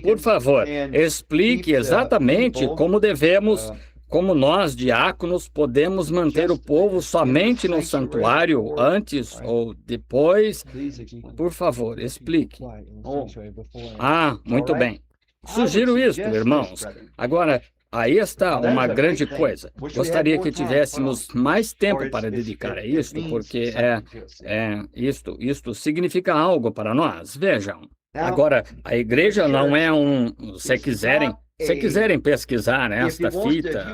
Por favor, explique exatamente como nós, diáconos, podemos manter o povo somente no santuário antes ou depois. Por favor, explique. Muito bem. Sugiro isto, irmãos. Agora, aí está uma grande coisa. Gostaria que tivéssemos mais tempo para dedicar a isto, porque isto significa algo para nós. Vejam. Agora, a igreja não é se quiserem pesquisar esta fita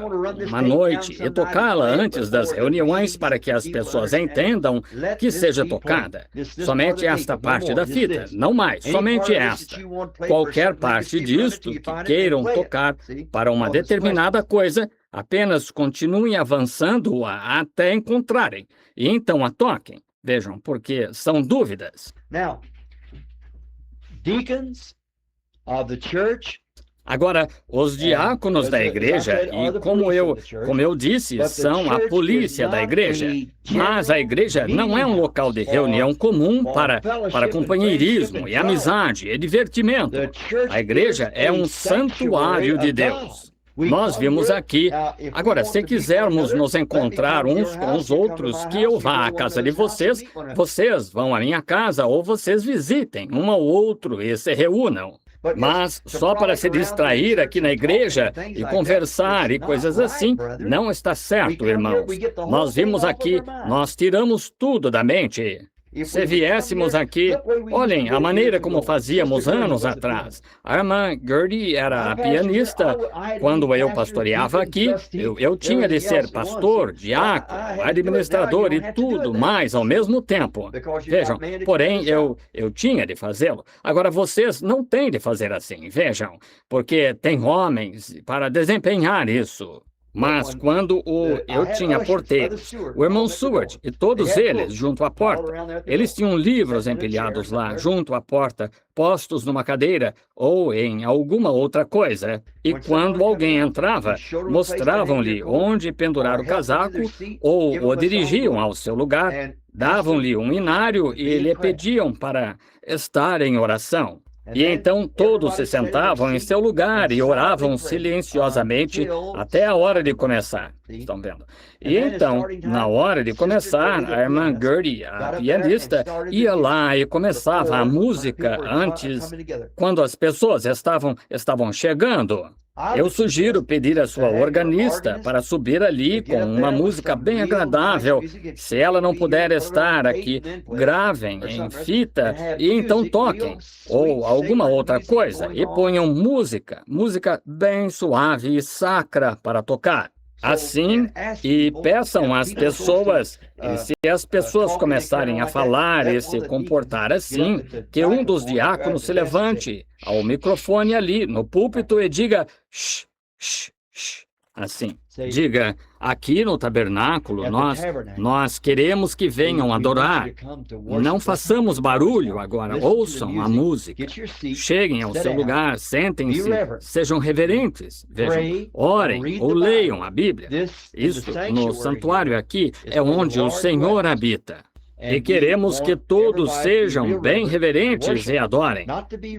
uma noite e tocá-la antes das reuniões para que as pessoas entendam que seja tocada, somente esta parte da fita, não mais, somente esta. Qualquer parte disto que queiram tocar para uma determinada coisa, apenas continuem avançando-a até encontrarem, e então a toquem. Vejam, porque são dúvidas. Agora, os diáconos da igreja, e como eu disse, são a polícia da igreja. Mas a igreja não é um local de reunião comum para companheirismo e amizade e divertimento. A igreja é um santuário de Deus. Nós vimos aqui. Agora, se quisermos nos encontrar uns com os outros, que eu vá à casa de vocês, vocês vão à minha casa, ou vocês visitem um ao outro e se reúnam. Mas só para se distrair aqui na igreja e conversar e coisas assim, não está certo, irmãos. Nós vimos aqui, nós tiramos tudo da mente. Se viéssemos aqui, olhem a maneira como fazíamos anos atrás. A irmã Gertie era a pianista. Quando eu pastoreava aqui, eu tinha de ser pastor, diácono, administrador e tudo mais ao mesmo tempo. Vejam, porém, eu tinha de fazê-lo. Agora, vocês não têm de fazer assim, vejam, porque tem homens para desempenhar isso. Mas quando eu tinha porteiros, o irmão Seward e todos eles junto à porta, eles tinham livros empilhados lá junto à porta, postos numa cadeira ou em alguma outra coisa. E quando alguém entrava, mostravam-lhe onde pendurar o casaco ou o dirigiam ao seu lugar, davam-lhe um inário e lhe pediam para estar em oração. E então todos se sentavam em seu lugar e oravam silenciosamente até a hora de começar. Estão vendo? E então, na hora de começar, a irmã Gertie, a pianista, ia lá e começava a música antes, quando as pessoas estavam chegando. Eu sugiro pedir à sua organista para subir ali com uma música bem agradável. Se ela não puder estar aqui, gravem em fita e então toquem. Ou alguma outra coisa e ponham música bem suave e sacra para tocar. Assim, e peçam às pessoas, e se as pessoas começarem a falar e se comportar assim, que um dos diáconos se levante ao microfone ali no púlpito e diga shh, shh, shh. Assim, diga, aqui no tabernáculo nós queremos que venham adorar. Não façamos barulho agora, ouçam a música. Cheguem ao seu lugar, sentem-se, sejam reverentes, vejam, orem ou leiam a Bíblia. Isso, no santuário aqui, é onde o Senhor habita. E queremos que todos sejam bem reverentes e adorem.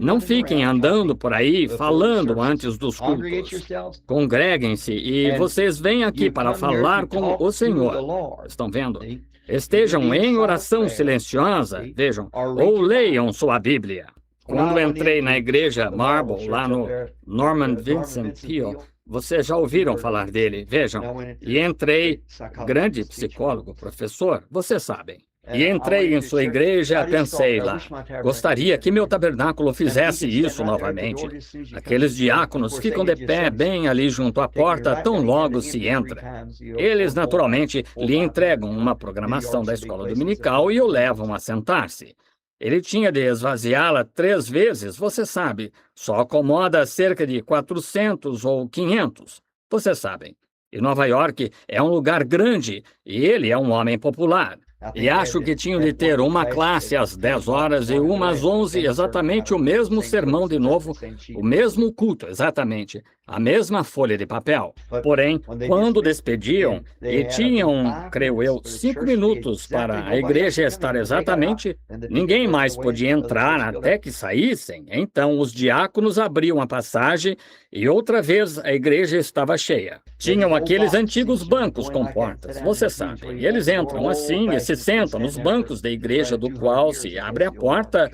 Não fiquem andando por aí falando antes dos cultos. Congreguem-se e vocês vêm aqui para falar com o Senhor. Estão vendo? Estejam em oração silenciosa, vejam, ou leiam sua Bíblia. Quando entrei na igreja Marble, lá no Norman Vincent Peale, vocês já ouviram falar dele, vejam. E entrei, grande psicólogo, professor, vocês sabem. E entrei em sua igreja e pensei lá, gostaria que meu tabernáculo fizesse isso novamente. Aqueles diáconos ficam de pé bem ali junto à porta, tão logo se entra. Eles, naturalmente, lhe entregam uma programação da escola dominical e o levam a sentar-se. Ele tinha de esvaziá-la 3 vezes, você sabe, só acomoda cerca de 400 ou 500, vocês sabem. E Nova York é um lugar grande e ele é um homem popular. E acho que tinham de ter uma classe às 10 horas e uma às 11, exatamente o mesmo sermão de novo, o mesmo culto, exatamente. a mesma folha de papel. Porém, quando despediam, e tinham, creio eu, 5 minutos para a igreja estar exatamente, ninguém mais podia entrar até que saíssem. Então, os diáconos abriam a passagem e outra vez a igreja estava cheia. Tinham aqueles antigos bancos com portas, você sabe. E eles entram assim e se sentam nos bancos da igreja, do qual se abre a porta.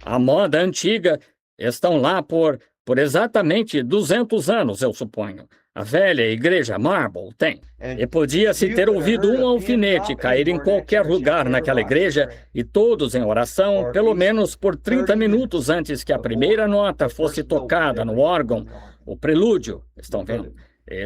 A moda antiga estão lá por exatamente 200 anos, eu suponho. A velha igreja Marble tem. E podia-se ter ouvido um alfinete cair em qualquer lugar naquela igreja e todos em oração, pelo menos por 30 minutos antes que a primeira nota fosse tocada no órgão, o prelúdio, estão vendo?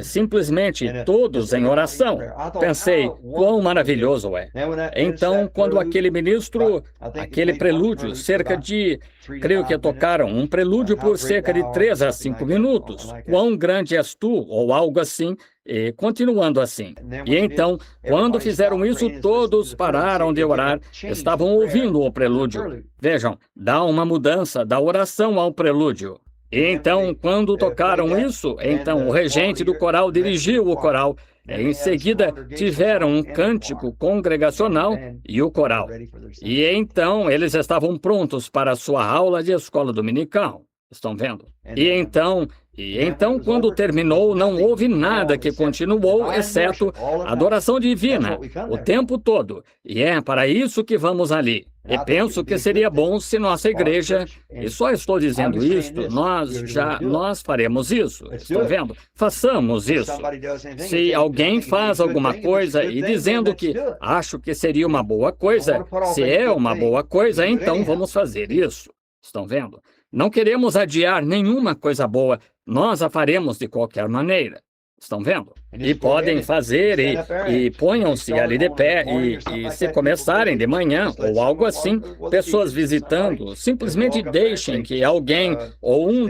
Simplesmente todos em oração. Pensei, quão maravilhoso é. Então, quando aquele ministro, aquele prelúdio, cerca de, creio que tocaram um prelúdio por cerca de 3 a 5 minutos. Quão grande és tu, ou algo assim, e continuando assim. E então, quando fizeram isso, todos pararam de orar, estavam ouvindo o prelúdio. Vejam, dá uma mudança da oração ao prelúdio. E então, quando tocaram isso, então o regente do coral dirigiu o coral. Em seguida, tiveram um cântico congregacional e o coral. E então, eles estavam prontos para a sua aula de escola dominical. Estão vendo? E então, quando terminou, não houve nada que continuou, exceto adoração divina, o tempo todo. E é para isso que vamos ali. E penso que seria bom se nossa igreja, e só estou dizendo isto, nós faremos isso. Estão vendo? Façamos isso. Se alguém faz alguma coisa e dizendo que acho que seria uma boa coisa, se é uma boa coisa, então vamos fazer isso. Estão vendo? Não queremos adiar nenhuma coisa boa, nós a faremos de qualquer maneira. Estão vendo? E podem fazer e ponham-se ali de pé e se começarem de manhã ou algo assim, pessoas visitando, simplesmente deixem que alguém ou um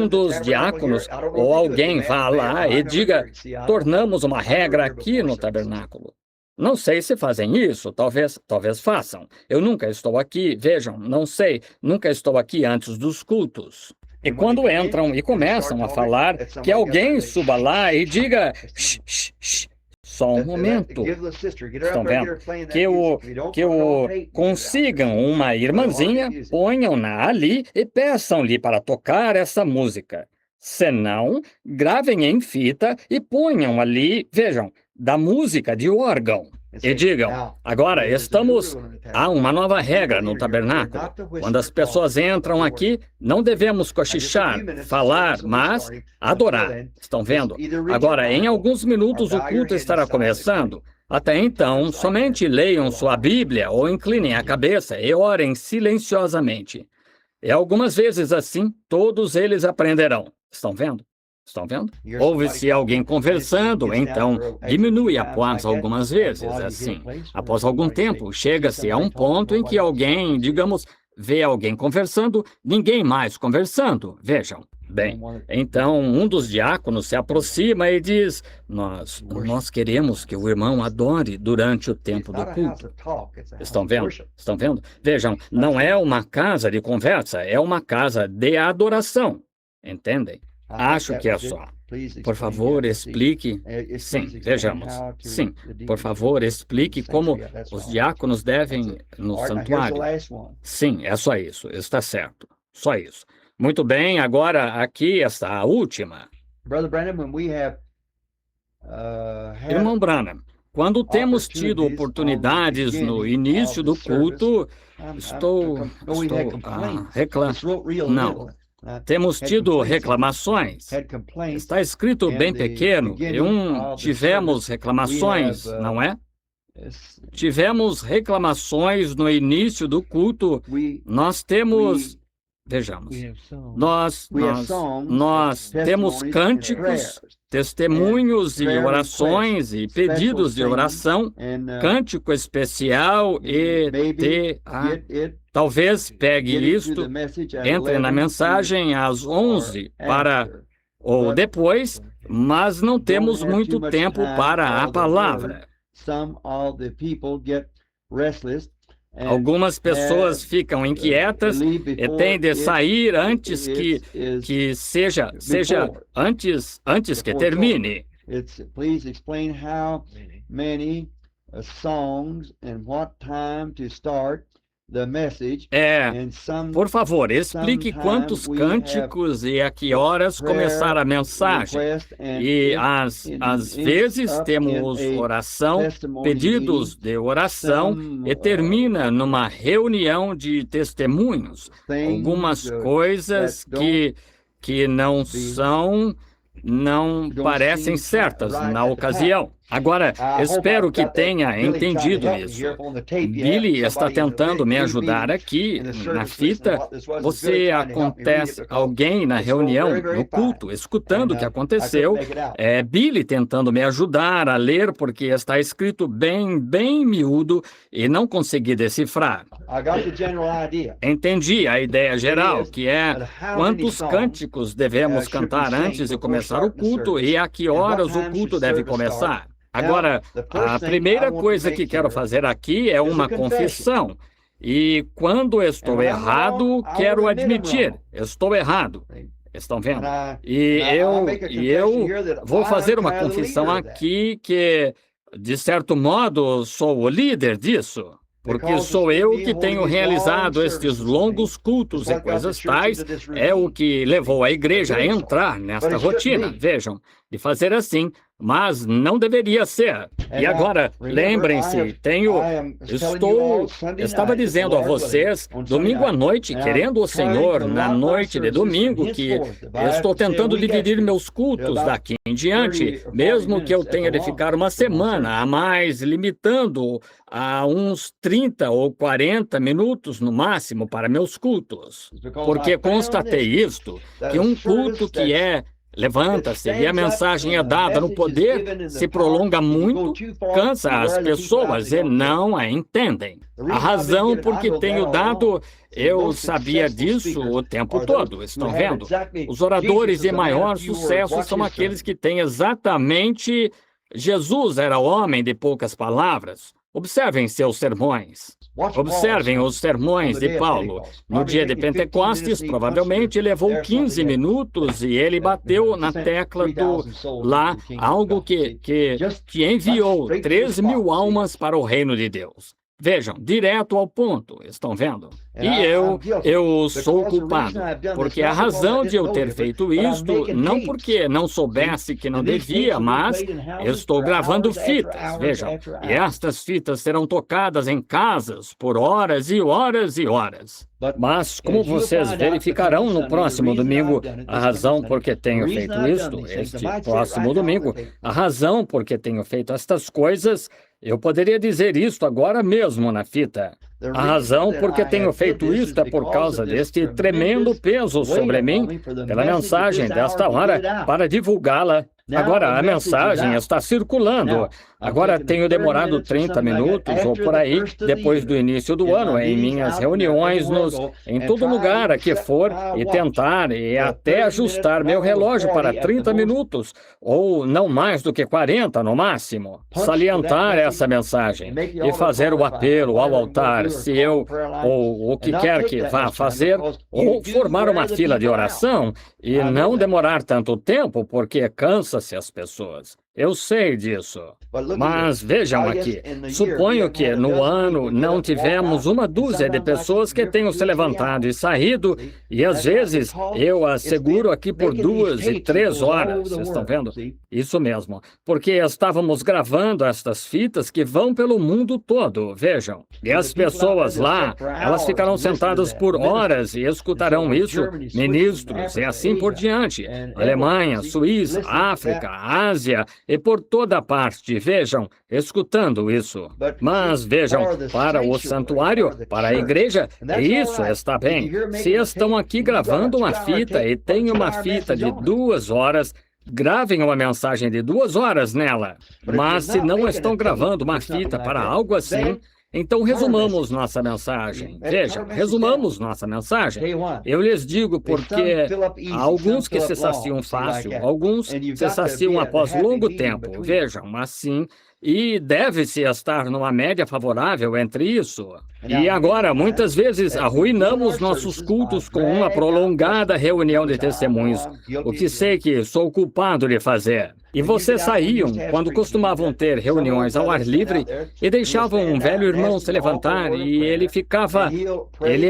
dos diáconos ou alguém vá lá e diga, tornamos uma regra aqui no tabernáculo. Não sei se fazem isso, talvez façam. Eu nunca estou aqui, vejam, não sei, nunca estou aqui antes dos cultos. E quando entram e começam a falar, que alguém suba lá e diga, shh, shh, shh, só um momento. Estão vendo? Que consigam uma irmãzinha, ponham-na ali e peçam-lhe para tocar essa música. Senão, gravem em fita e ponham ali, vejam, da música de órgão. E digam, agora há uma nova regra no tabernáculo. Quando as pessoas entram aqui, não devemos cochichar, falar, mas adorar. Estão vendo? Agora, em alguns minutos o culto estará começando. Até então, somente leiam sua Bíblia ou inclinem a cabeça e orem silenciosamente. E algumas vezes assim, todos eles aprenderão. Estão vendo? Estão vendo? Ouve-se alguém conversando, então diminui após algumas vezes, assim. Após algum tempo, chega-se a um ponto em que alguém, digamos, vê alguém conversando, ninguém mais conversando. Vejam. Bem, então um dos diáconos se aproxima e diz, nós queremos que o irmão adore durante o tempo do culto. Estão vendo? Estão vendo? Vejam, não é uma casa de conversa, é uma casa de adoração. Entendem? Acho que é só. Por favor, explique. Sim, vejamos. Sim, por favor, explique como os diáconos devem no santuário. Sim, é só isso. Está certo. Só isso. Muito bem, agora aqui está a última. Irmão Branham, quando temos tido oportunidades no início do culto, Não. Temos tido reclamações. Está escrito bem pequeno. Tivemos reclamações, não é? Tivemos reclamações no início do culto. Nós temos... Vejamos. Nós temos cânticos, testemunhos e orações e pedidos de oração, cântico especial Talvez pegue isto, entre na mensagem às 11 ou depois, mas não temos muito tempo para a palavra. Algumas pessoas ficam inquietas e têm de sair antes que seja antes que termine. Please explain how many songs and what time to start the message. Por favor, explique quantos cânticos e a que horas começar a mensagem. E às vezes temos oração, pedidos de oração e termina numa reunião de testemunhos. Algumas coisas que não parecem certas na ocasião. Agora, espero que tenha entendido isso. Billy está tentando me ajudar aqui na fita. Você acontece alguém na reunião, no culto, escutando o que aconteceu. É Billy tentando me ajudar a ler, porque está escrito bem miúdo e não consegui decifrar. Entendi a ideia geral, que é quantos cânticos devemos cantar antes de começar o culto e a que horas o culto deve começar. Agora, a primeira coisa que quero fazer aqui é uma confissão. E quando estou errado, quero admitir, estou errado. Estão vendo? E eu vou fazer uma confissão aqui que, de certo modo, sou o líder disso. Porque sou eu que tenho realizado estes longos cultos e coisas tais, é o que levou a igreja a entrar nesta rotina, vejam, de fazer assim, mas não deveria ser. E agora, lembrem-se, estava dizendo a vocês, domingo à noite, querendo o Senhor, na noite de domingo, que estou tentando dividir meus cultos daqui em diante, mesmo que eu tenha de ficar uma semana a mais, limitando a uns 30 ou 40 minutos no máximo para meus cultos. Porque constatei isto, que um culto que levanta-se e a mensagem é dada no poder, se prolonga muito, cansa as pessoas e não a entendem. A razão por que tenho dado, eu sabia disso o tempo todo, estão vendo? Os oradores de maior sucesso são aqueles que têm exatamente... Jesus era homem de poucas palavras. Observem seus sermões. Observem os sermões de Paulo. No dia de Pentecostes, provavelmente levou 15 minutos e ele bateu na tecla lá, algo que enviou 3.000 almas para o reino de Deus. Vejam, direto ao ponto, estão vendo? E eu sou culpado, porque a razão de eu ter feito isto, não porque não soubesse que não devia, mas estou gravando fitas, vejam, e estas fitas serão tocadas em casas por horas e horas e horas. Mas, como vocês verificarão no próximo domingo, a razão por que tenho feito isto, este próximo domingo, a razão por que tenho feito estas coisas, eu poderia dizer isto agora mesmo na fita. A razão por que tenho feito isto é por causa deste tremendo peso sobre mim, pela mensagem desta hora, para divulgá-la. Agora, a mensagem está circulando. Agora, tenho demorado 30 minutos ou por aí, depois do início do ano, em minhas reuniões, em todo lugar a que for, e tentar e até ajustar meu relógio para 30 minutos, ou não mais do que 40 no máximo. Salientar essa mensagem e fazer o apelo ao altar, se eu, ou o que quer que vá fazer, ou formar uma fila de oração e não demorar tanto tempo, porque cansa-se as pessoas. Eu sei disso. Mas vejam aqui, suponho que no ano não tivemos uma dúzia de pessoas que tenham se levantado e saído, e às vezes eu asseguro aqui por 2 e 3 horas, vocês estão vendo? Isso mesmo, porque estávamos gravando estas fitas que vão pelo mundo todo, vejam. E as pessoas lá, elas ficarão sentadas por horas e escutarão isso, ministros e assim por diante. Alemanha, Suíça, África, Ásia e por toda parte, vejam, escutando isso. Mas vejam, para o santuário, para a igreja, isso está bem. Se estão aqui gravando uma fita e tem uma fita de 2 horas, gravem uma mensagem de 2 horas nela. Mas se não estão gravando uma fita para algo assim, então resumamos nossa mensagem. Vejam, resumamos nossa mensagem. Eu lhes digo porque há alguns que se saciam fácil, alguns se saciam após longo tempo. Vejam, assim, e deve-se estar numa média favorável entre isso. E agora, muitas vezes, arruinamos nossos cultos com uma prolongada reunião de testemunhos, o que sei que sou culpado de fazer. E vocês saíam, quando costumavam ter reuniões ao ar livre, e deixavam um velho irmão se levantar, e ele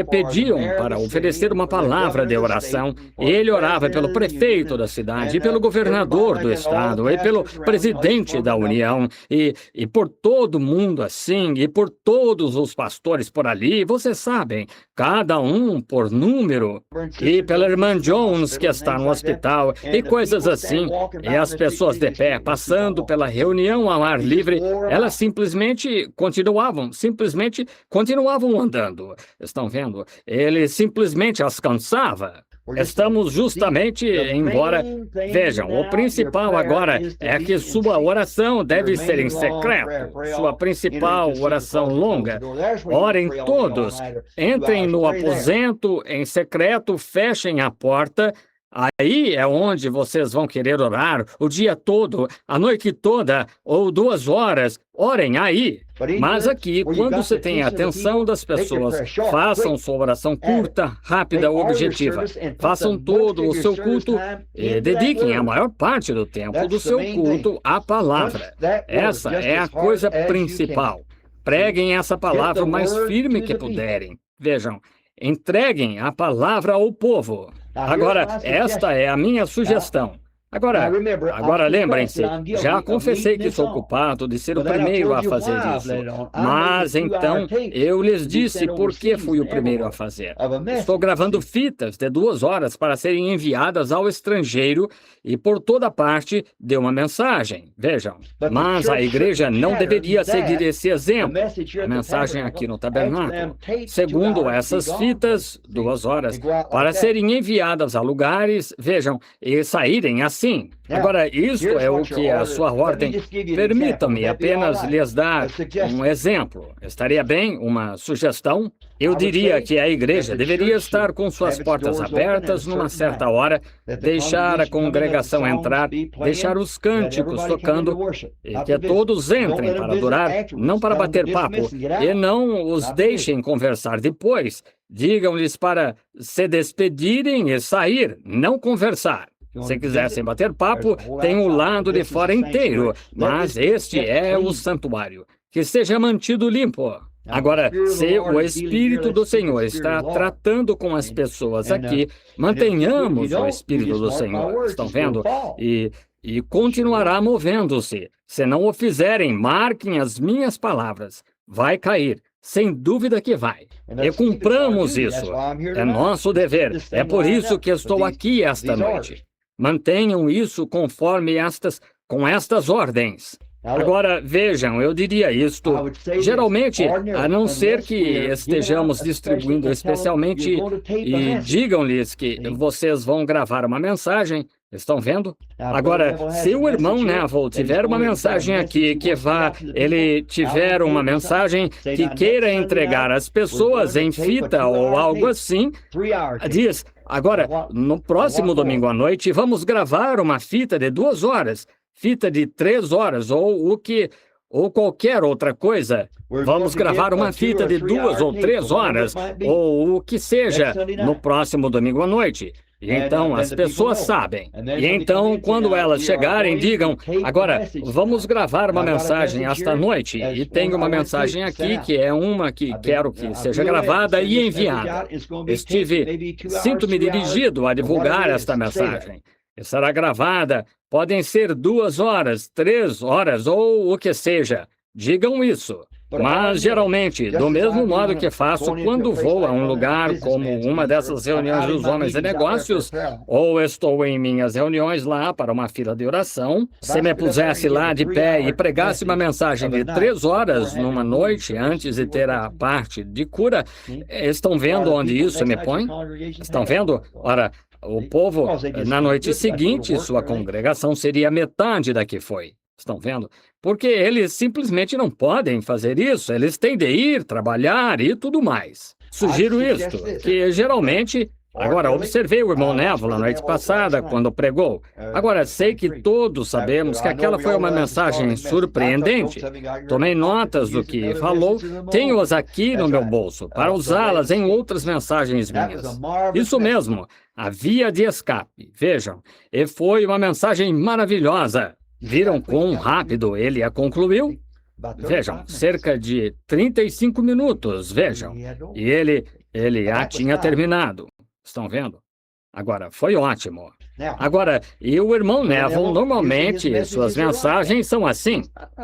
pediam para oferecer uma palavra de oração, e ele orava pelo prefeito da cidade, e pelo governador do estado, e pelo presidente da União, e por todo mundo assim, e por todos os pastores por ali, vocês sabem, cada um por número, e pela irmã Jones que está no hospital, e coisas assim, e as pessoas de pé, passando pela reunião ao ar livre, elas simplesmente continuavam andando. Estão vendo? Ele simplesmente as cansava. Estamos justamente, embora... Vejam, o principal agora é que sua oração deve ser em secreto. Sua principal oração longa. Orem todos. Entrem no aposento em secreto, fechem a porta. Aí é onde vocês vão querer orar o dia todo, a noite toda, ou 2 horas. Orem aí. Mas aqui, quando você tem a atenção das pessoas, façam sua oração curta, rápida, objetiva. Façam todo o seu culto e dediquem a maior parte do tempo do seu culto à palavra. Essa é a coisa principal. Preguem essa palavra o mais firme que puderem. Vejam, entreguem a palavra ao povo. Agora, esta é a minha sugestão. Agora lembrem-se, já confessei que sou culpado de ser o primeiro a fazer isso. Mas então, eu lhes disse por que fui o primeiro a fazer. Estou gravando fitas de 2 horas para serem enviadas ao estrangeiro e por toda parte de uma mensagem. Vejam, mas a igreja não deveria seguir esse exemplo. A mensagem aqui no tabernáculo. Segundo essas fitas, 2 horas, para serem enviadas a lugares, vejam, e saírem assim. Agora, isto é o que a sua ordem... Permitam-me apenas lhes dar um exemplo. Estaria bem uma sugestão? Eu diria que a igreja deveria estar com suas portas abertas numa certa hora, deixar a congregação entrar, deixar os cânticos tocando, e que todos entrem para adorar, não para bater papo, e não os deixem conversar depois. Digam-lhes para se despedirem e sair, não conversar. Se quisessem bater papo, tem o lado de fora inteiro, mas este é o santuário. Que seja mantido limpo. Agora, se o Espírito do Senhor está tratando com as pessoas aqui, mantenhamos o Espírito do Senhor, estão vendo? E continuará movendo-se. Se não o fizerem, marquem as minhas palavras. Vai cair. Sem dúvida que vai. E cumpramos isso. É nosso dever. É por isso que estou aqui esta noite. Mantenham isso conforme com estas ordens. Agora, vejam, eu diria isto. Geralmente, a não ser que estejamos distribuindo especialmente, e digam-lhes que vocês vão gravar uma mensagem, estão vendo? Agora, se o irmão Neville tiver uma mensagem aqui, ele tiver uma mensagem que queira entregar às pessoas em fita ou algo assim, diz... Agora, no próximo domingo à noite, vamos gravar uma fita de 2 horas, fita de 3 horas, ou qualquer outra coisa. Vamos gravar uma fita de 2 ou 3 horas, ou o que seja, no próximo domingo à noite. E então as pessoas sabem. E então, quando elas chegarem, digam, agora, vamos gravar uma mensagem esta noite. E tenho uma mensagem aqui, que é uma que quero que seja gravada e enviada. Sinto-me dirigido a divulgar esta mensagem. E será gravada, podem ser 2 horas, 3 horas, ou o que seja. Digam isso. Mas, geralmente, do mesmo modo que faço quando vou a um lugar como uma dessas reuniões dos homens de negócios, ou estou em minhas reuniões lá para uma fila de oração, se me pusesse lá de pé e pregasse uma mensagem de 3 horas numa noite antes de ter a parte de cura, estão vendo onde isso me põe? Estão vendo? Ora, o povo, na noite seguinte, sua congregação seria metade da que foi. Estão vendo? Porque eles simplesmente não podem fazer isso. Eles têm de ir, trabalhar e tudo mais. Sugiro isto, que geralmente Agora, observei o irmão Neville na noite passada, quando pregou. Agora, sei que todos sabemos que aquela foi uma mensagem surpreendente. Tomei notas do que falou, tenho-as aqui no meu bolso, para usá-las em outras mensagens minhas. Isso mesmo, a via de escape. Vejam, e foi uma mensagem maravilhosa. Viram quão rápido ele a concluiu? Vejam, cerca de 35 minutos, vejam. E ele a tinha terminado. Estão vendo? Agora, foi ótimo. Agora, e o irmão Neville, normalmente, suas mensagens são assim.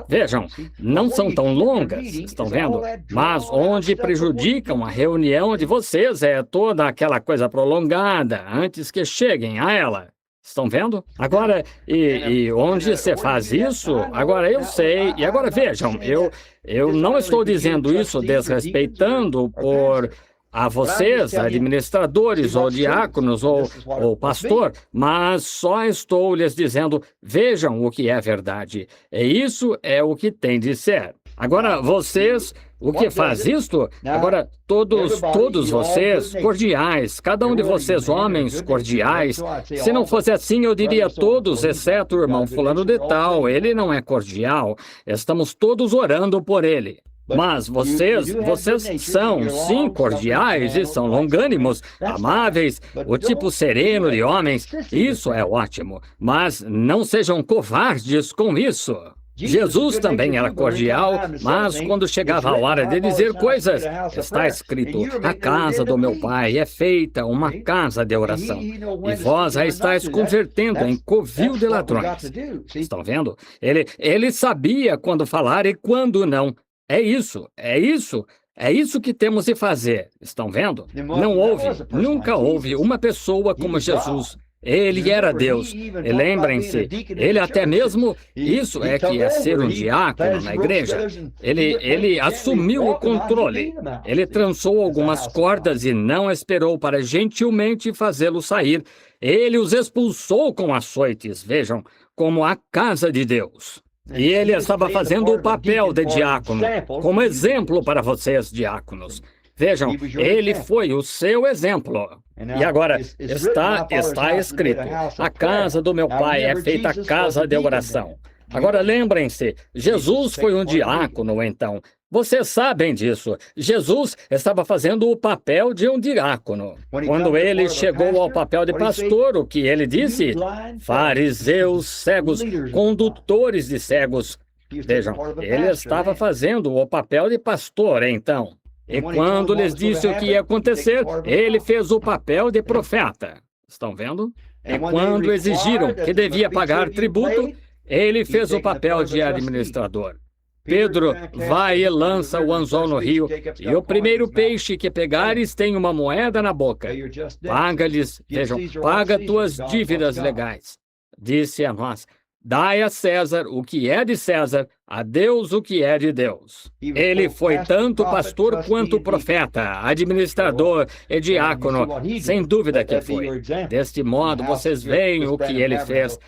Vejam, não são tão longas, estão vendo? Mas onde prejudicam a reunião de vocês é toda aquela coisa prolongada antes que cheguem a ela. Estão vendo? Agora, e onde você faz isso? Agora eu sei. E agora vejam, eu não estou dizendo isso desrespeitando a vocês, administradores, ou diáconos, ou pastor, mas só estou lhes dizendo, vejam o que é verdade. E isso é o que tem de ser. Agora, vocês, o que faz isto? Agora, todos vocês, cordiais, cada um de vocês, homens cordiais, se não fosse assim, eu diria todos, exceto o irmão fulano de tal, ele não é cordial, estamos todos orando por ele. Mas vocês são, sim, cordiais e são longânimos, amáveis, o tipo sereno de homens, isso é ótimo, mas não sejam covardes com isso. Jesus também era cordial, mas quando chegava a hora de dizer coisas, está escrito, a casa do meu pai é feita uma casa de oração, e vós a estáis convertendo em covil de ladrões. Estão vendo? Ele sabia quando falar e quando não. É isso que temos de fazer. Estão vendo? Nunca houve uma pessoa como Jesus. Ele era Deus. E lembrem-se, ele até mesmo, isso é que é ser um diácono na igreja. Ele assumiu o controle. Ele trançou algumas cordas e não esperou para gentilmente fazê-los sair. Ele os expulsou com açoites, vejam, como a casa de Deus. E ele estava fazendo o papel de diácono, como exemplo para vocês, diáconos. Vejam, ele foi o seu exemplo. E agora, está escrito, a casa do meu pai é feita casa de oração. Agora, lembrem-se, Jesus foi um diácono, então. Vocês sabem disso. Jesus estava fazendo o papel de um diácono. Quando ele chegou ao papel de pastor, o que ele disse? Fariseus cegos, condutores de cegos. Vejam, ele estava fazendo o papel de pastor, então. E quando lhes disse o que ia acontecer, ele fez o papel de profeta. Estão vendo? E quando exigiram que devia pagar tributo, ele fez o papel de administrador. Pedro vai e lança o anzol no rio, e o primeiro peixe que pegares tem uma moeda na boca. Paga-lhes, vejam, paga tuas dívidas legais. Disse a nós, dai a César o que é de César, a Deus o que é de Deus. Ele foi tanto pastor quanto profeta, administrador e diácono, sem dúvida que foi. Deste modo, vocês veem o que ele fez,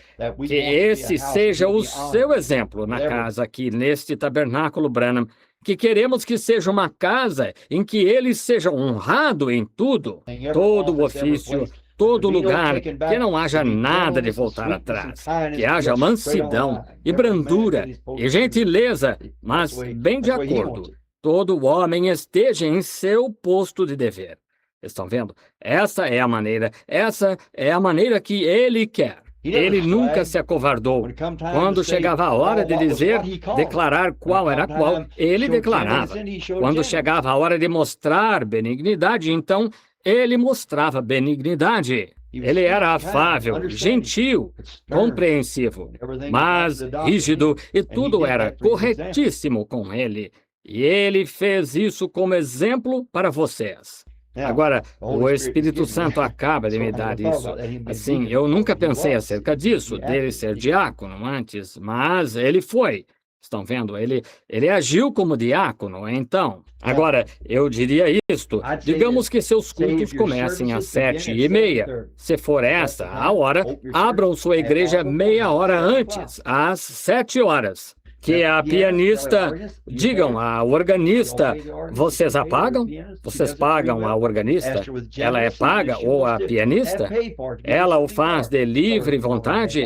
que esse seja o seu exemplo na casa aqui, neste tabernáculo Branham, que queremos que seja uma casa em que ele seja honrado em tudo, todo o ofício, todo lugar, que não haja nada de voltar atrás, que haja mansidão e brandura e gentileza, mas bem de acordo, todo homem esteja em seu posto de dever. Estão vendo? Essa é a maneira que ele quer. Ele nunca se acovardou. Quando chegava a hora de declarar qual era qual, ele declarava. Quando chegava a hora de mostrar benignidade, então, ele mostrava benignidade. Ele era afável, gentil, compreensivo, mas rígido, e tudo era corretíssimo com ele. E ele fez isso como exemplo para vocês. Agora, o Espírito Santo acaba de me dar isso. Assim, eu nunca pensei acerca disso, dele ser diácono antes, mas ele foi. Estão vendo? Ele agiu como diácono, então. Agora, eu diria isto. Digamos que seus cultos comecem às 7:30. Se for essa a hora, abram sua igreja meia hora antes, às 7 horas. que a pianista, digam a organista, vocês a pagam? Vocês pagam a organista? Ela é paga ou a pianista? Ela o faz de livre vontade?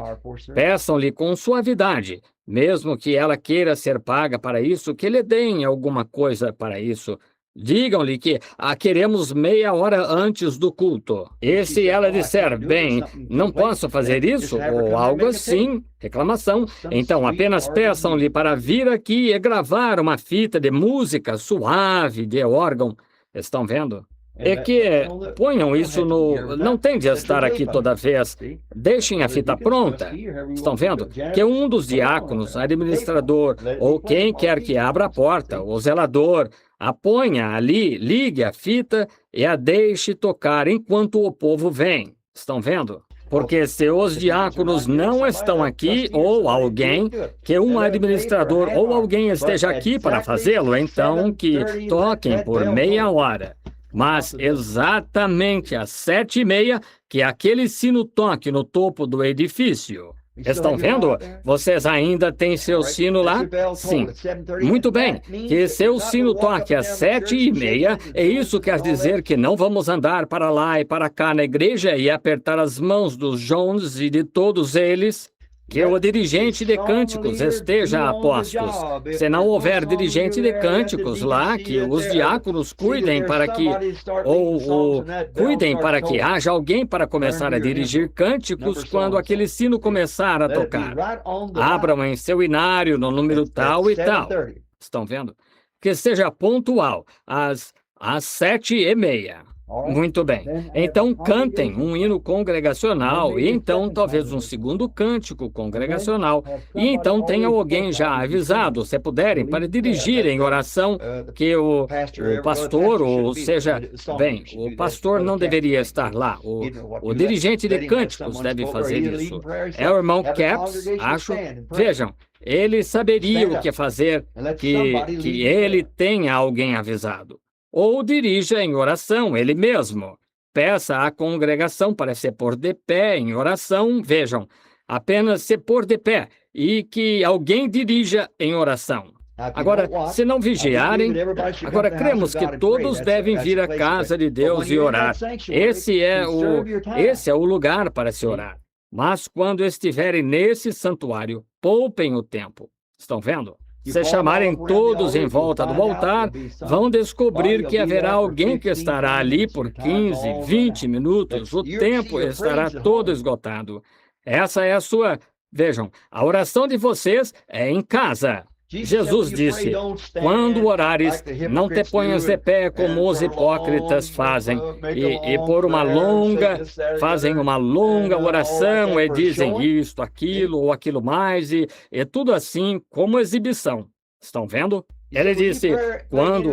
Peçam-lhe com suavidade, mesmo que ela queira ser paga para isso, que lhe deem alguma coisa para isso. Digam-lhe que a queremos meia hora antes do culto. E se ela disser, bem, não posso fazer isso, ou algo assim, reclamação, então apenas peçam-lhe para vir aqui e gravar uma fita de música suave de órgão. Estão vendo? É que ponham isso no... Não tem de estar aqui toda vez. Deixem a fita pronta. Estão vendo? Que um dos diáconos, administrador, ou quem quer que abra a porta, o zelador, a ponha ali, ligue a fita e a deixe tocar enquanto o povo vem. Estão vendo? Porque se os diáconos não estão aqui, ou alguém, que um administrador ou alguém esteja aqui para fazê-lo, então que toquem por meia hora. Mas exatamente às 7h30, que aquele sino toque no topo do edifício. Estão vendo? Vocês ainda têm seu sino lá? Sim. Muito bem. Que seu sino toque às 7h30, e isso quer dizer que não vamos andar para lá e para cá na igreja e apertar as mãos dos Jones e de todos eles. Que o dirigente de cânticos esteja a postos. Se não houver dirigente de cânticos lá, que os diáconos cuidem para que, cuidem para que haja alguém para começar a dirigir cânticos quando aquele sino começar a tocar. Abram em seu inário no número tal e tal. Estão vendo? Que seja pontual, às 7h30. Muito bem. Então cantem um hino congregacional e então talvez um segundo cântico congregacional. E então tenha alguém já avisado, se puderem, para dirigir em oração que o pastor, ou seja, bem, o pastor não deveria estar lá. O dirigente de cânticos deve fazer isso. É o irmão Capps, acho. Vejam, ele saberia o que fazer, que ele tenha alguém avisado. Ou dirija em oração ele mesmo. Peça à congregação para se pôr de pé em oração. Vejam, apenas se pôr de pé e que alguém dirija em oração. Agora, se não vigiarem, agora cremos que todos devem vir à casa de Deus e orar. Esse é o lugar para se orar. Mas quando estiverem nesse santuário, poupem o tempo. Estão vendo? Se chamarem todos em volta do altar, vão descobrir que haverá alguém que estará ali por 15, 20 minutos. O tempo estará todo esgotado. Essa é a sua... Vejam, a oração de vocês é em casa. Jesus disse, quando orares, não te ponhas de pé como os hipócritas fazem, e fazem uma longa oração e dizem isto, aquilo ou aquilo mais, e tudo assim como exibição. Estão vendo? Ele disse, quando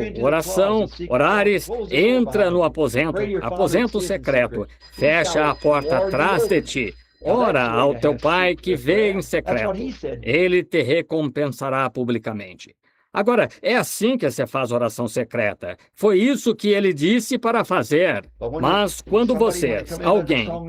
orares, entra no aposento secreto, fecha a porta atrás de ti. Ora ao teu pai que vê em secreto. Ele te recompensará publicamente. Agora, é assim que se faz oração secreta. Foi isso que ele disse para fazer. Mas quando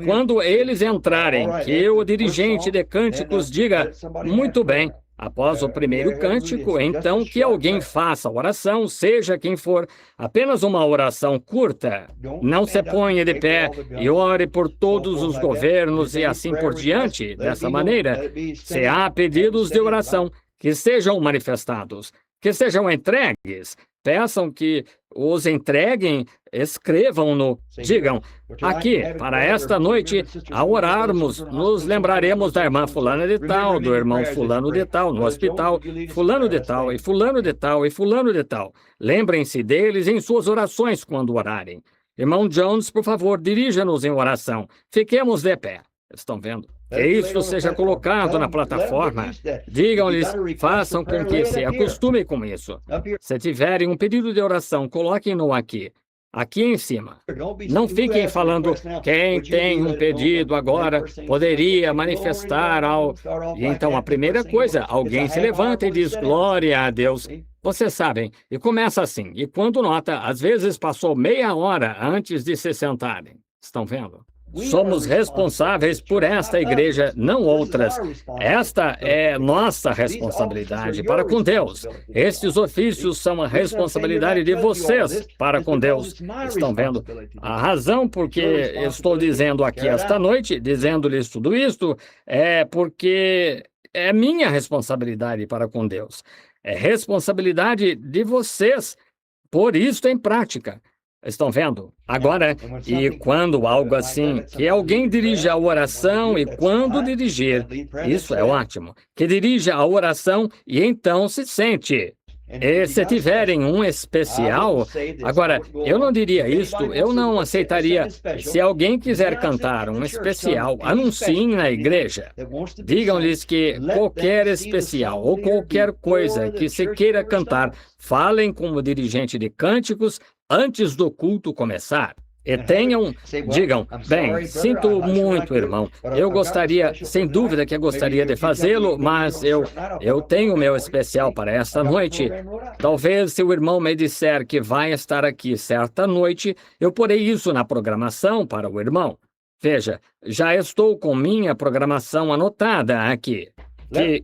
quando eles entrarem, que o dirigente de cânticos diga, muito bem, após o primeiro cântico, então que alguém faça a oração, seja quem for, apenas uma oração curta. Não se ponha de pé e ore por todos os governos e assim por diante. Dessa maneira, se há pedidos de oração, que sejam manifestados, que sejam entregues. Peçam que os entreguem, escrevam-no. Digam, aqui, para esta noite, ao orarmos, nos lembraremos da irmã fulana de tal, do irmão fulano de tal, no hospital, fulano de tal, e fulano de tal, e fulano de tal. Lembrem-se deles em suas orações quando orarem. Irmão Jones, por favor, dirija-nos em oração. Fiquemos de pé. Estão vendo? Que isso seja colocado na plataforma. Digam-lhes, façam com que se acostumem com isso. Se tiverem um pedido de oração, coloquem-no aqui em cima. Não fiquem falando, quem tem um pedido agora poderia manifestar ao... E então, a primeira coisa, alguém se levanta e diz, glória a Deus. Vocês sabem, e começa assim. E quando nota, às vezes passou meia hora antes de se sentarem. Estão vendo? Somos responsáveis por esta igreja, não outras. Esta é nossa responsabilidade para com Deus. Estes ofícios são a responsabilidade de vocês para com Deus. Estão vendo? A razão por que estou dizendo aqui esta noite, dizendo-lhes tudo isto, é porque é minha responsabilidade para com Deus. É responsabilidade de vocês pôr isto em prática. Estão vendo? Agora, e quando algo assim, que alguém dirija a oração e quando dirigir, isso é ótimo, que dirija a oração e então se sente. E se tiverem um especial, agora, eu não diria isto, eu não aceitaria. Se alguém quiser cantar um especial, anunciem na igreja. Digam-lhes que qualquer especial ou qualquer coisa que se queira cantar, falem com o dirigente de cânticos antes do culto começar. E digam, bem, sinto muito, irmão. Eu gostaria, sem dúvida que eu gostaria de fazê-lo, mas eu tenho o meu especial para esta noite. Talvez se o irmão me disser que vai estar aqui certa noite, eu porei isso na programação para o irmão. Veja, já estou com minha programação anotada aqui.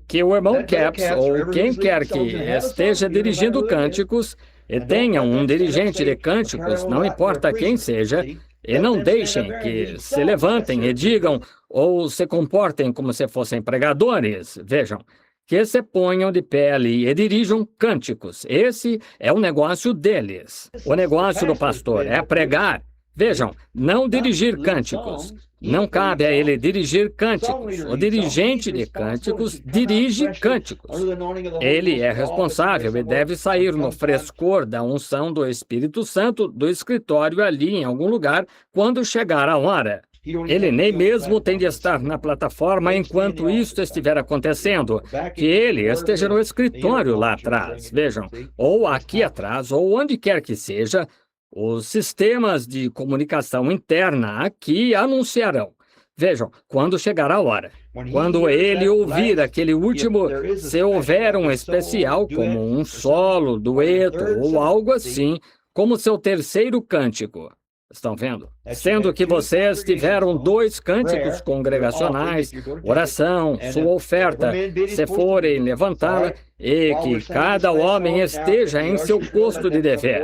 Que o irmão Capps, ou quem quer que esteja dirigindo cânticos, e tenham um dirigente de cânticos, não importa quem seja, e não deixem que se levantem e digam ou se comportem como se fossem pregadores. Vejam, que se ponham de pé ali e dirijam cânticos. Esse é o negócio deles. O negócio do pastor é pregar. Vejam, não dirigir cânticos. Não cabe a ele dirigir cânticos. O dirigente de cânticos dirige cânticos. Ele é responsável e deve sair no frescor da unção do Espírito Santo do escritório ali em algum lugar quando chegar a hora. Ele nem mesmo tem de estar na plataforma enquanto isto estiver acontecendo, que ele esteja no escritório lá atrás, vejam, ou aqui atrás, ou onde quer que seja. Os sistemas de comunicação interna aqui anunciarão. Vejam, quando chegar a hora. Quando ele ouvir aquele último, se houver um especial, como um solo, dueto ou algo assim, como seu terceiro cântico. Estão vendo? Sendo que vocês tiveram 2 cânticos congregacionais, oração, sua oferta, se forem levantá-la, e que cada homem esteja em seu posto de dever.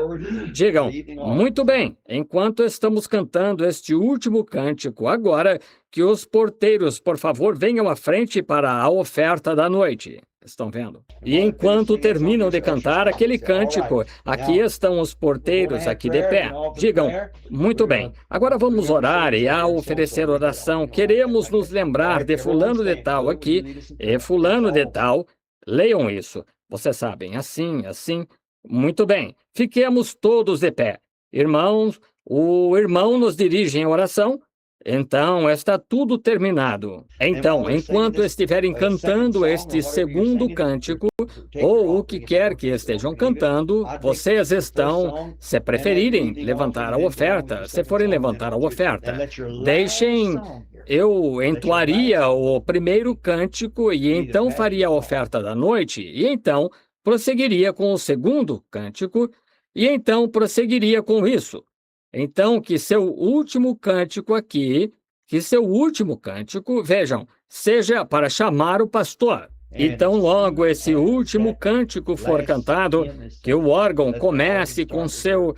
Digam, muito bem, enquanto estamos cantando este último cântico agora, que os porteiros, por favor, venham à frente para a oferta da noite. Estão vendo? E enquanto terminam de cantar aquele cântico, aqui estão os porteiros aqui de pé. Digam, muito bem, agora vamos orar e ao oferecer oração, queremos nos lembrar de fulano de tal aqui e fulano de tal. Leiam isso. Vocês sabem, assim. Muito bem, fiquemos todos de pé. Irmãos, o irmão nos dirige em oração. Então, está tudo terminado. Então, enquanto estiverem cantando este segundo cântico, ou o que quer que estejam cantando, vocês estão, se preferirem, levantar a oferta, se forem levantar a oferta. Deixem, eu entoaria o primeiro cântico e então faria a oferta da noite, e então prosseguiria com o segundo cântico, e então prosseguiria com isso. Então, que seu último cântico aqui, vejam, seja para chamar o pastor. Então, logo esse último cântico for cantado, que o órgão comece com seu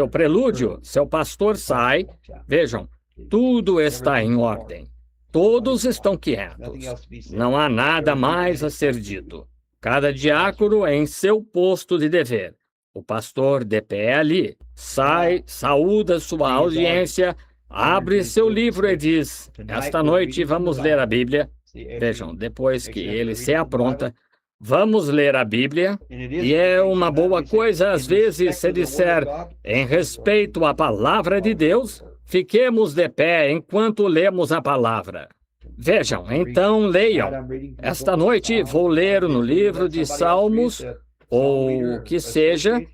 prelúdio, seu pastor sai, vejam, tudo está em ordem. Todos estão quietos. Não há nada mais a ser dito. Cada diácono é em seu posto de dever. O pastor de pé ali, sai, saúda sua audiência, abre seu livro e diz, esta noite vamos ler a Bíblia. Vejam, depois que ele se apronta, vamos ler a Bíblia, e é uma boa coisa, às vezes, se disser, em respeito à palavra de Deus, fiquemos de pé enquanto lemos a palavra. Vejam, então leiam. Esta noite vou ler no livro de Salmos, ou que seja,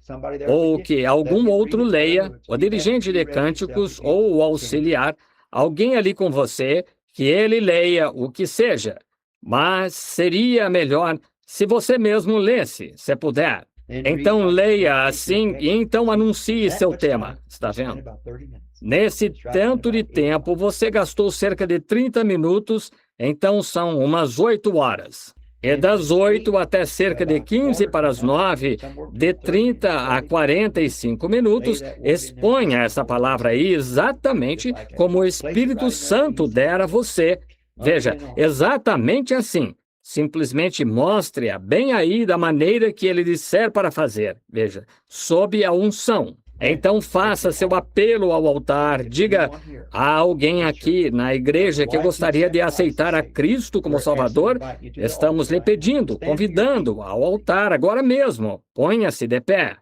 ou que algum outro leia, o dirigente de cânticos ou o auxiliar, alguém ali com você, que ele leia o que seja. Mas seria melhor se você mesmo lesse, se puder. Então leia assim e então anuncie seu tema. Está vendo? Nesse tanto de tempo, você gastou cerca de 30 minutos, então são umas 8 horas. E das 8 até cerca de 15 para as 9, de 30 a 45 minutos, exponha essa palavra aí exatamente como o Espírito Santo der a você. Veja, exatamente assim. Simplesmente mostre-a bem aí da maneira que ele disser para fazer. Veja, sob a unção. Então faça seu apelo ao altar. Diga: há alguém aqui na igreja que gostaria de aceitar a Cristo como Salvador? Estamos lhe pedindo, convidando ao altar agora mesmo. Ponha-se de pé.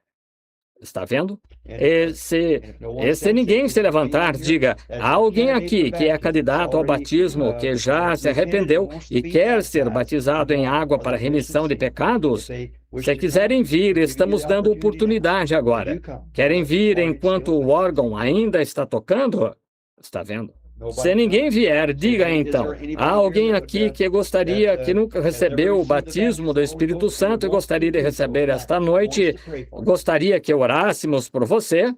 Está vendo? E se ninguém se levantar, diga: há alguém aqui que é candidato ao batismo, que já se arrependeu e quer ser batizado em água para remissão de pecados? Se quiserem vir, estamos dando oportunidade agora. Querem vir enquanto o órgão ainda está tocando? Está vendo? Se ninguém vier, diga então: há alguém aqui que gostaria, que nunca recebeu o batismo do Espírito Santo e gostaria de receber esta noite, gostaria que orássemos por você?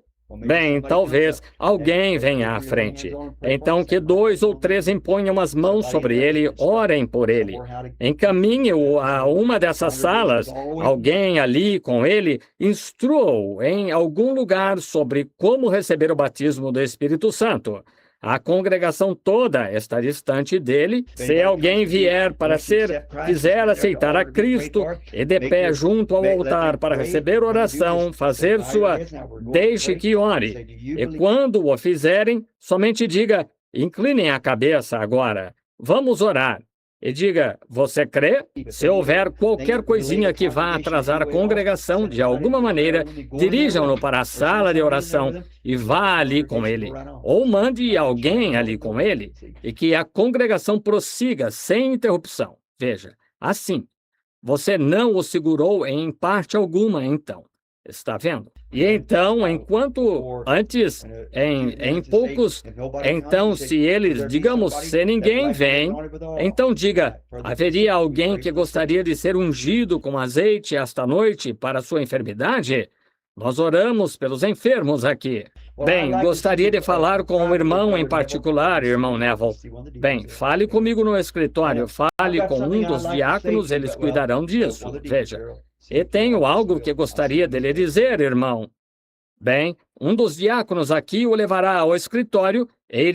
Bem, talvez alguém venha à frente. Então que 2 ou 3 imponham as mãos sobre ele, orem por ele. Encaminhe-o a uma dessas salas, alguém ali com ele, instrua-o em algum lugar sobre como receber o batismo do Espírito Santo. A congregação toda está distante dele. Se alguém vier para quiser aceitar a Cristo e de pé junto ao altar para receber oração, fazer deixe que ore. E quando o fizerem, somente diga: inclinem a cabeça agora. Vamos orar. E diga: você crê? Se houver qualquer coisinha que vá atrasar a congregação de alguma maneira, dirijam-no para a sala de oração e vá ali com ele. Ou mande alguém ali com ele e que a congregação prossiga sem interrupção. Veja, assim, você não o segurou em parte alguma, então. Está vendo? E então, enquanto antes, em poucos, então se eles, digamos, se ninguém vem, então diga: haveria alguém que gostaria de ser ungido com azeite esta noite para sua enfermidade? Nós oramos pelos enfermos aqui. Bem, gostaria de falar com um irmão em particular, irmão Neville. Bem, fale comigo no escritório, fale com um dos diáconos, eles cuidarão disso. Veja. E tenho algo que gostaria de lhe dizer, irmão. Bem, um dos diáconos aqui o levará ao escritório e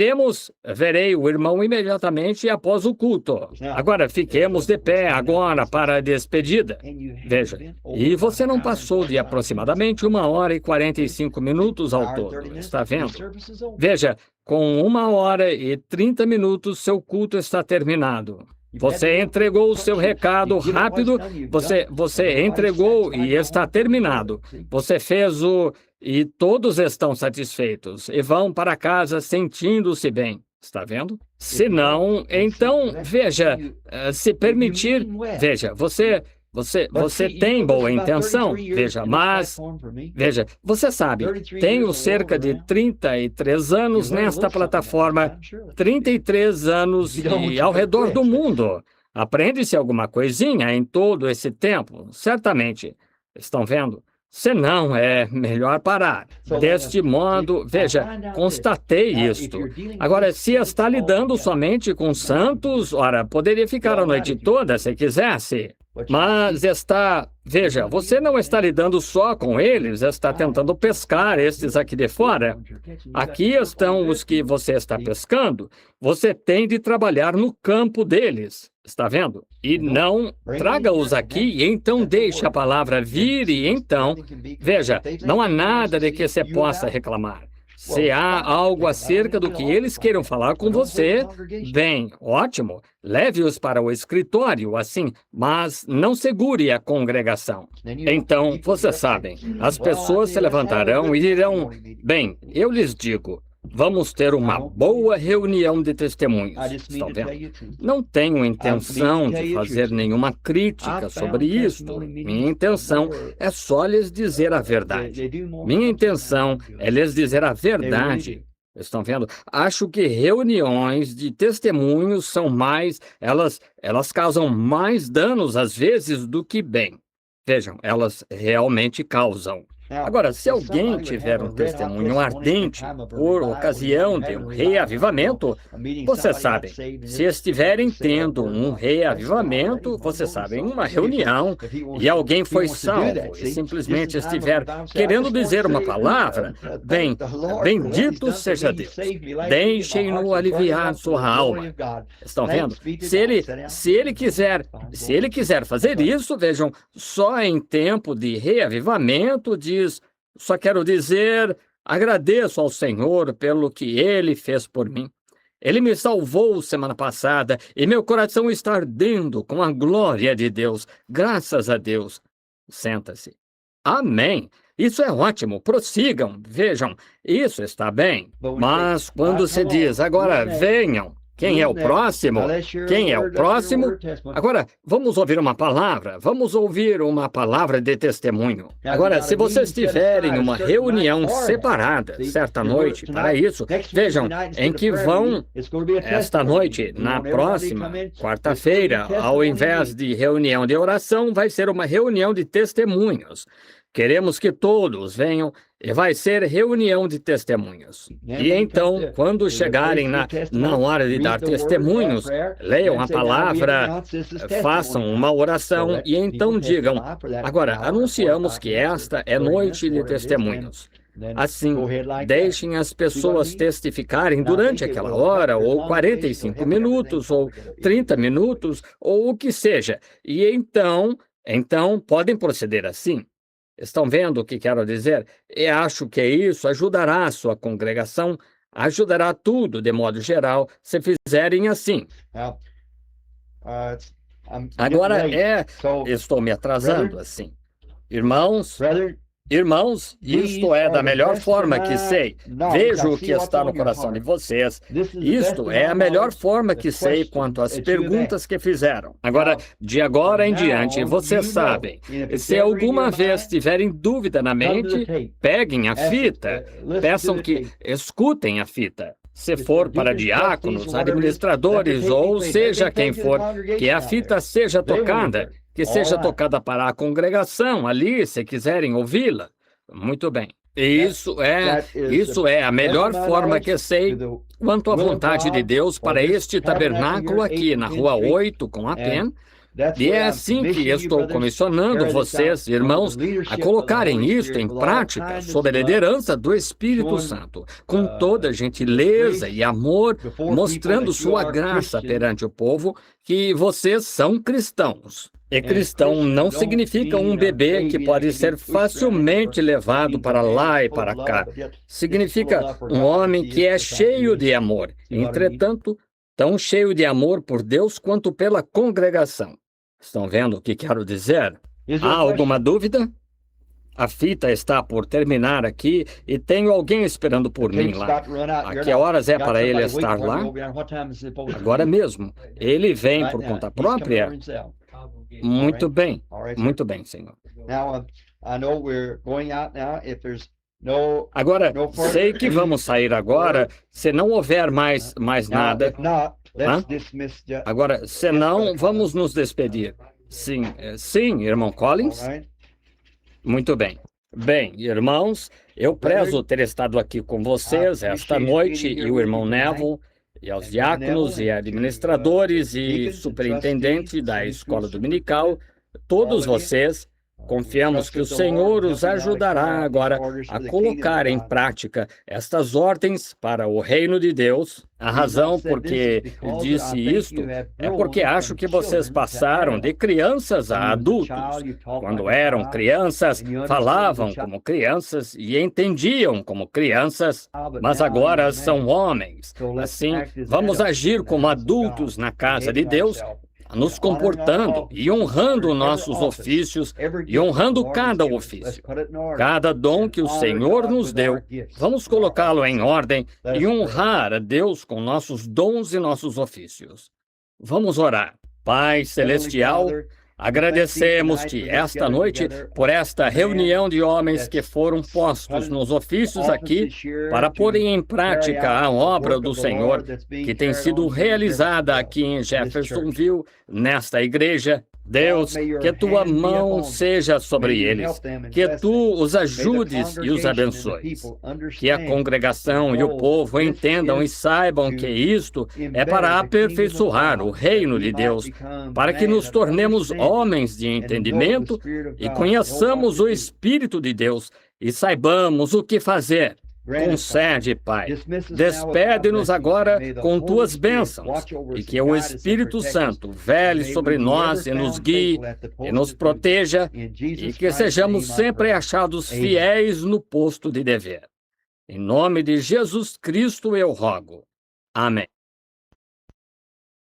verei o irmão imediatamente após o culto. Agora, fiquemos de pé agora para a despedida. Veja, e você não passou de aproximadamente 1 hora e 45 minutos ao todo, está vendo? Veja, com 1 hora e 30 minutos, seu culto está terminado. Você entregou o seu recado rápido, você entregou e está terminado. Você fez e todos estão satisfeitos e vão para casa sentindo-se bem. Está vendo? Se não, então, veja, se permitir, veja, você tem boa intenção, veja, mas, veja, você sabe, tenho cerca de 33 anos nesta plataforma, 33 anos e ao redor do mundo. Aprende-se alguma coisinha em todo esse tempo, certamente. Estão vendo? Se não, é melhor parar. Deste modo, veja, constatei isto. Agora, se está lidando somente com santos, ora, poderia ficar a noite toda se quisesse. Mas veja, você não está lidando só com eles, está tentando pescar estes aqui de fora. Aqui estão os que você está pescando. Você tem de trabalhar no campo deles, está vendo? E não traga-os aqui e então deixe a palavra vir e então, veja, não há nada de que você possa reclamar. Se há algo acerca do que eles queiram falar com você, bem, ótimo, leve-os para o escritório, assim, mas não segure a congregação. Então, vocês sabem, as pessoas se levantarão e dirão: bem, eu lhes digo, vamos ter uma boa reunião de testemunhos. Estão vendo? Não tenho intenção de fazer nenhuma crítica sobre isto. Minha intenção é só lhes dizer a verdade. Minha intenção é lhes dizer a verdade. Estão vendo? Acho que reuniões de testemunhos são elas causam mais danos às vezes do que bem. Vejam, elas realmente causam. Agora, se alguém tiver um testemunho ardente por ocasião de um reavivamento, vocês sabem, se estiverem tendo um reavivamento, vocês sabem, uma reunião, e alguém foi salvo e simplesmente estiver querendo dizer uma palavra, bem, bendito seja Deus, deixem-no aliviar sua alma. Estão vendo? Se ele quiser fazer isso, vejam, só em tempo de reavivamento só quero dizer, agradeço ao Senhor pelo que Ele fez por mim. Ele me salvou semana passada e meu coração está ardendo com a glória de Deus. Graças a Deus. Senta-se. Amém. Isso é ótimo. Prossigam. Vejam, isso está bem. Mas quando se diz, agora venham, quem é o próximo? Quem é o próximo? Agora, vamos ouvir uma palavra. Vamos ouvir uma palavra de testemunho. Agora, se vocês tiverem uma reunião separada, certa noite, para isso, vejam, em que vão, esta noite, na próxima quarta-feira, ao invés de reunião de oração, vai ser uma reunião de testemunhos. Queremos que todos venham e vai ser reunião de testemunhos. E então, quando chegarem na hora de dar testemunhos, leiam a palavra, façam uma oração e então digam, agora, anunciamos que esta é noite de testemunhos. Assim, deixem as pessoas testificarem durante aquela hora, ou 45 minutos, ou 30 minutos, ou o que seja. E então podem proceder assim. Estão vendo o que quero dizer? E acho que isso ajudará a sua congregação, ajudará tudo, de modo geral, se fizerem assim. Agora estou me atrasando assim. Irmãos, isto é da melhor forma que sei. Vejo o que está no coração de vocês. Isto é a melhor forma que sei quanto às perguntas que fizeram. Agora, de agora em diante, vocês sabem. Se alguma vez tiverem dúvida na mente, peguem a fita. Peçam que escutem a fita. Se for para diáconos, administradores, ou seja quem for, que a fita seja tocada. Que seja tocada para a congregação ali, se quiserem ouvi-la. Muito bem. Isso é a melhor forma que sei quanto à vontade de Deus para este tabernáculo aqui na Rua 8 com a Penn. E é assim que estou comissionando vocês, irmãos, a colocarem isto em prática sob a liderança do Espírito Santo, com toda gentileza e amor, mostrando sua graça perante o povo que vocês são cristãos. E cristão não significa um bebê que pode ser facilmente levado para lá e para cá. Significa um homem que é cheio de amor, entretanto, tão cheio de amor por Deus quanto pela congregação. Estão vendo o que quero dizer? Há alguma dúvida? A fita está por terminar aqui e tenho alguém esperando por mim lá. A que horas é para ele estar lá? Agora mesmo. Ele vem por conta própria? Muito bem, Senhor. Agora, sei que vamos sair agora, se não houver mais nada. Agora, se não, vamos nos despedir. Sim, irmão Collins? Muito bem. Bem, irmãos, eu prezo ter estado aqui com vocês esta noite e o irmão Neville, e aos diáconos e administradores e superintendente da escola dominical, todos vocês, confiamos que o Senhor os ajudará agora a colocar em prática estas ordens para o reino de Deus. A razão por que disse isto é porque acho que vocês passaram de crianças a adultos. Quando eram crianças, falavam como crianças e entendiam como crianças, mas agora são homens. Assim, vamos agir como adultos na casa de Deus, nos comportando e honrando nossos ofícios e honrando cada ofício. Cada dom que o Senhor nos deu, vamos colocá-lo em ordem e honrar a Deus com nossos dons e nossos ofícios. Vamos orar. Pai Celestial, agradecemos-te esta noite por esta reunião de homens que foram postos nos ofícios aqui para porem em prática a obra do Senhor que tem sido realizada aqui em Jeffersonville, nesta igreja, Deus, que tua mão seja sobre eles, que tu os ajudes e os abençoes. Que a congregação e o povo entendam e saibam que isto é para aperfeiçoar o reino de Deus, para que nos tornemos homens de entendimento e conheçamos o Espírito de Deus e saibamos o que fazer. Concede, Pai. Despede-nos agora com tuas bênçãos e que o Espírito Santo vele sobre nós e nos guie e nos proteja e que sejamos sempre achados fiéis no posto de dever. Em nome de Jesus Cristo eu rogo. Amém.